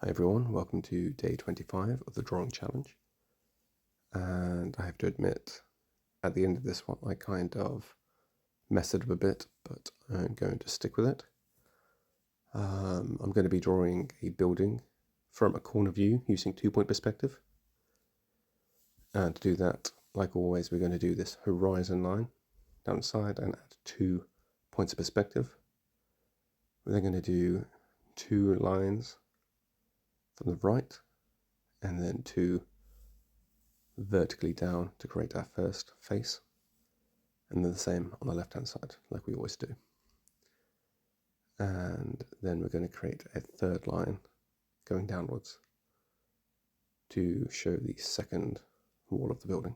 Hi everyone, welcome to day 25 of the drawing challenge. And I have to admit, at the end of this one, I kind of messed it up a bit, but I'm going to stick with it. I'm going to be drawing a building from a corner view using 2-point perspective. And to do that, like always, we're going to do this horizon line down the side and add 2 points of perspective. We're then going to do 2 lines from the right and then 2 vertically down to create our first face, and then the same on the left hand side like we always do. And then we're going to create a third line going downwards to show the second wall of the building.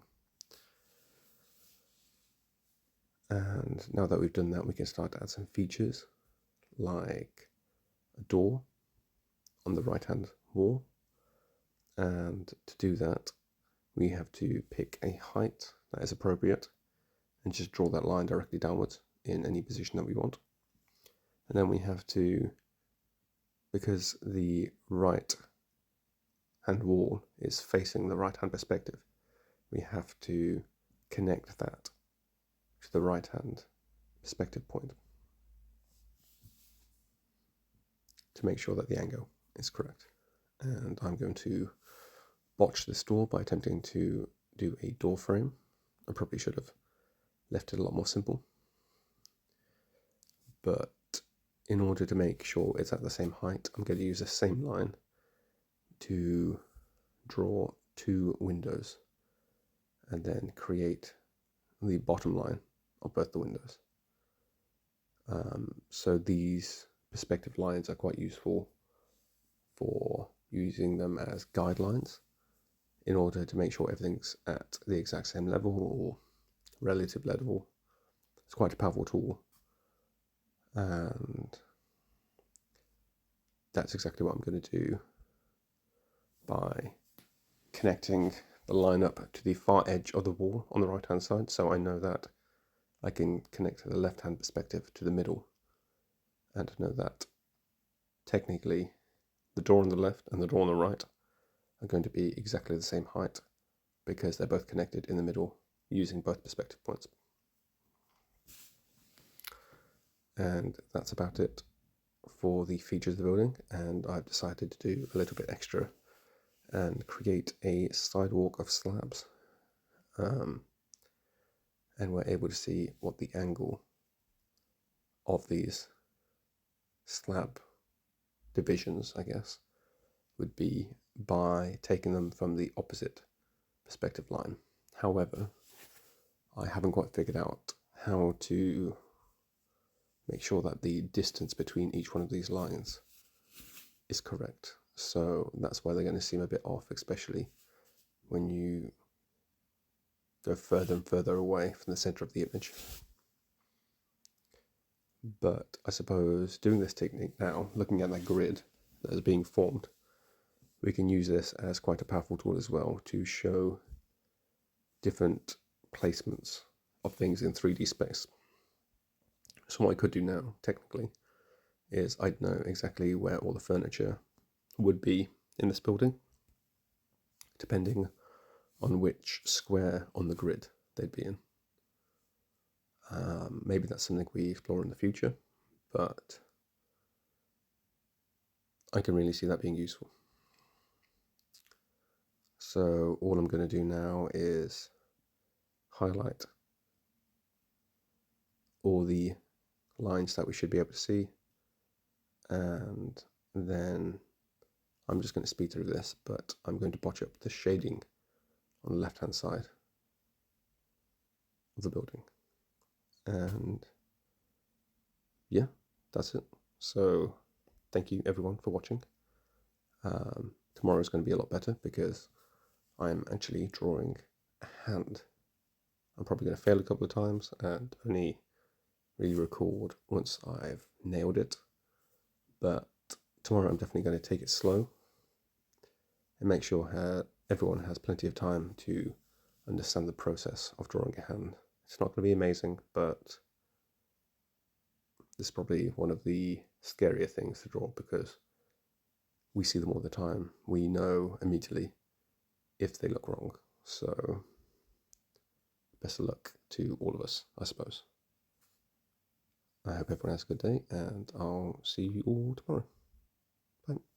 And now that we've done that, we can start to add some features like a door on the right hand wall. And to do that, we have to pick a height that is appropriate and just draw that line directly downwards in any position that we want. And then we have to, because the right hand wall is facing the right hand perspective, we have to connect that to the right hand perspective point to make sure that the angle is correct. And I'm going to botch this door by attempting to do a door frame. I probably should have left it a lot more simple, but in order to make sure it's at the same height, I'm going to use the same line to draw 2 windows and then create the bottom line of both the windows. So these perspective lines are quite useful for using them as guidelines in order to make sure everything's at the exact same level or relative level. It's quite a powerful tool, and that's exactly what I'm going to do by connecting the line up to the far edge of the wall on the right hand side, so I know that I can connect the left hand perspective to the middle, and know that technically the door on the left and the door on the right are going to be exactly the same height because they're both connected in the middle using both perspective points. And that's about it for the features of the building, and I've decided to do a little bit extra and create a sidewalk of slabs. And we're able to see what the angle of these slab divisions, I guess, would be by taking them from the opposite perspective line. However, I haven't quite figured out how to make sure that the distance between each one of these lines is correct. So that's why they're going to seem a bit off, especially when you go further and further away from the center of the image. But I suppose doing this technique now, looking at that grid that is being formed, we can use this as quite a powerful tool as well to show different placements of things in 3D space. So what I could do now, technically, is I'd know exactly where all the furniture would be in this building, depending on which square on the grid they'd be in. Maybe that's something we explore in the future, but I can really see that being useful. So all I'm going to do now is highlight all the lines that we should be able to see, and then I'm just going to speed through this, but I'm going to botch up the shading on the left hand side of the building. And yeah, that's it. So thank you everyone for watching. Tomorrow is going to be a lot better because I'm actually drawing a hand. I'm probably going to fail a couple of times and only really record once I've nailed it. But tomorrow I'm definitely going to take it slow and make sure everyone has plenty of time to understand the process of drawing a hand. It's not going to be amazing, but this is probably one of the scarier things to draw because we see them all the time. We know immediately if they look wrong. So best of luck to all of us, I suppose. I hope everyone has a good day, and I'll see you all tomorrow. Bye.